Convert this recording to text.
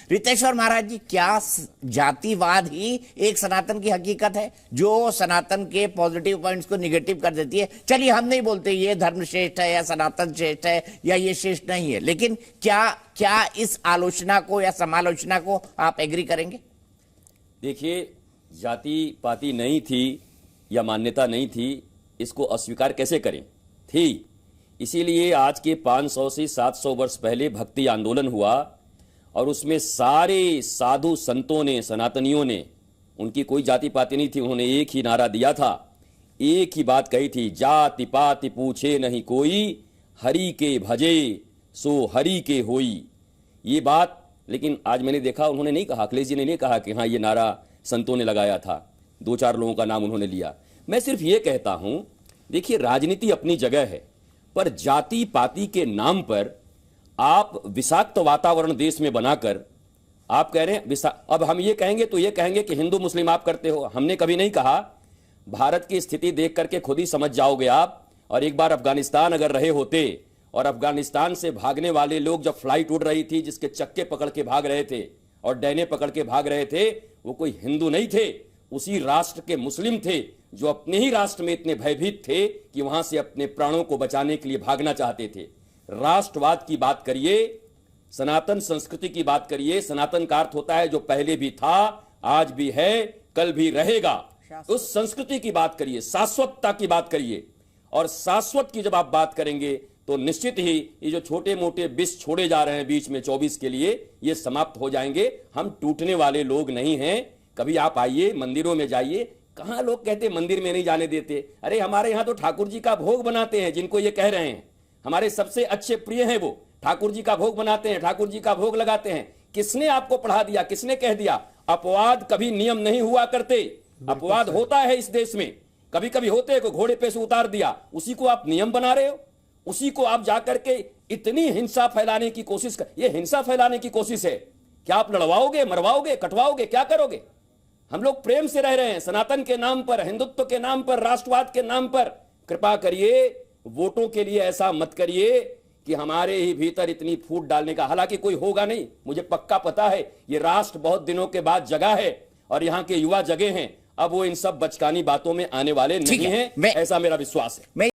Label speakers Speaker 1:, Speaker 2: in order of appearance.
Speaker 1: रितेश्वर महाराज जी, क्या जातिवाद ही एक सनातन की हकीकत है जो सनातन के पॉजिटिव पॉइंट्स को निगेटिव कर देती है? चलिए, हम नहीं बोलते ये धर्म श्रेष्ठ है या सनातन श्रेष्ठ है या ये श्रेष्ठ नहीं है, लेकिन क्या इस आलोचना को या समालोचना को आप एग्री करेंगे?
Speaker 2: देखिए, जाति पाति नहीं थी या मान्यता नहीं थी, इसको अस्वीकार कैसे करें? थी। इसीलिए आज के 500 से 700 वर्ष पहले भक्ति आंदोलन हुआ और उसमें सारे साधु संतों ने, सनातनियों ने, उनकी कोई जाति पाति नहीं थी, उन्होंने एक ही नारा दिया था, एक ही बात कही थी, जाति पाति पूछे नहीं कोई, हरि के भजे सो हरि के होई। ये बात लेकिन आज मैंने देखा उन्होंने नहीं कहा, अखिलेश जी ने नहीं कहा कि हाँ ये नारा संतों ने लगाया था, 2-4 लोगों का नाम उन्होंने लिया। मैं सिर्फ ये कहता हूं, देखिए राजनीति अपनी जगह है, पर जाति पाति के नाम पर आप विषाक्त वातावरण देश में बनाकर आप कह रहे हैं अब हम ये कहेंगे तो ये कहेंगे कि हिंदू मुस्लिम आप करते हो। हमने कभी नहीं कहा। भारत की स्थिति देख करके खुद ही समझ जाओगे आप। और एक बार अफगानिस्तान अगर रहे होते और अफगानिस्तान से भागने वाले लोग जब फ्लाइट उड़ रही थी, जिसके चक्के पकड़ के भाग रहे थे और डैने पकड़ के भाग रहे थे, वो कोई हिंदू नहीं थे, उसी राष्ट्र के मुस्लिम थे जो अपने ही राष्ट्र में इतने भयभीत थे कि वहां से अपने प्राणों को बचाने के लिए भागना चाहते थे। राष्ट्रवाद की बात करिए, सनातन संस्कृति की बात करिए। सनातन का अर्थ होता है जो पहले भी था, आज भी है, कल भी रहेगा। उस संस्कृति की बात करिए, शाश्वतता की बात करिए। और शाश्वत की जब आप बात करेंगे तो निश्चित ही ये जो छोटे मोटे विष छोड़े जा रहे हैं बीच में 24 के लिए, ये समाप्त हो जाएंगे। हम टूटने वाले लोग नहीं हैं। कभी आप आइए, मंदिरों में जाइए, कहां लोग कहते मंदिर में नहीं जाने देते। अरे हमारे यहां तो ठाकुर जी का भोग बनाते हैं, जिनको ये कह रहे हैं हमारे सबसे अच्छे प्रिय हैं, वो ठाकुर जी का भोग बनाते हैं, ठाकुर जी का भोग लगाते हैं। किसने आपको पढ़ा दिया, किसने कह दिया? अपवाद कभी नियम नहीं हुआ करते। अपवाद होता है इस देश में, कभी कभी होते, को घोड़े पे से उतार दिया, उसी को आप नियम बना रहे हो। उसी को आप जाकर के इतनी हिंसा फैलाने की कोशिश ये हिंसा फैलाने की कोशिश है। क्या आप लड़वाओगे, मरवाओगे, कटवाओगे, क्या करोगे? हम लोग प्रेम से रह रहे हैं, सनातन के नाम पर, हिंदुत्व के नाम पर, राष्ट्रवाद के नाम पर। कृपा करिए, वोटों के लिए ऐसा मत करिए कि हमारे ही भीतर इतनी फूट डालने का। हालांकि कोई होगा नहीं, मुझे पक्का पता है। ये राष्ट्र बहुत दिनों के बाद जगा है और यहाँ के युवा जगे हैं। अब वो इन सब बचकानी बातों में आने वाले नहीं हैं, ऐसा मेरा विश्वास है।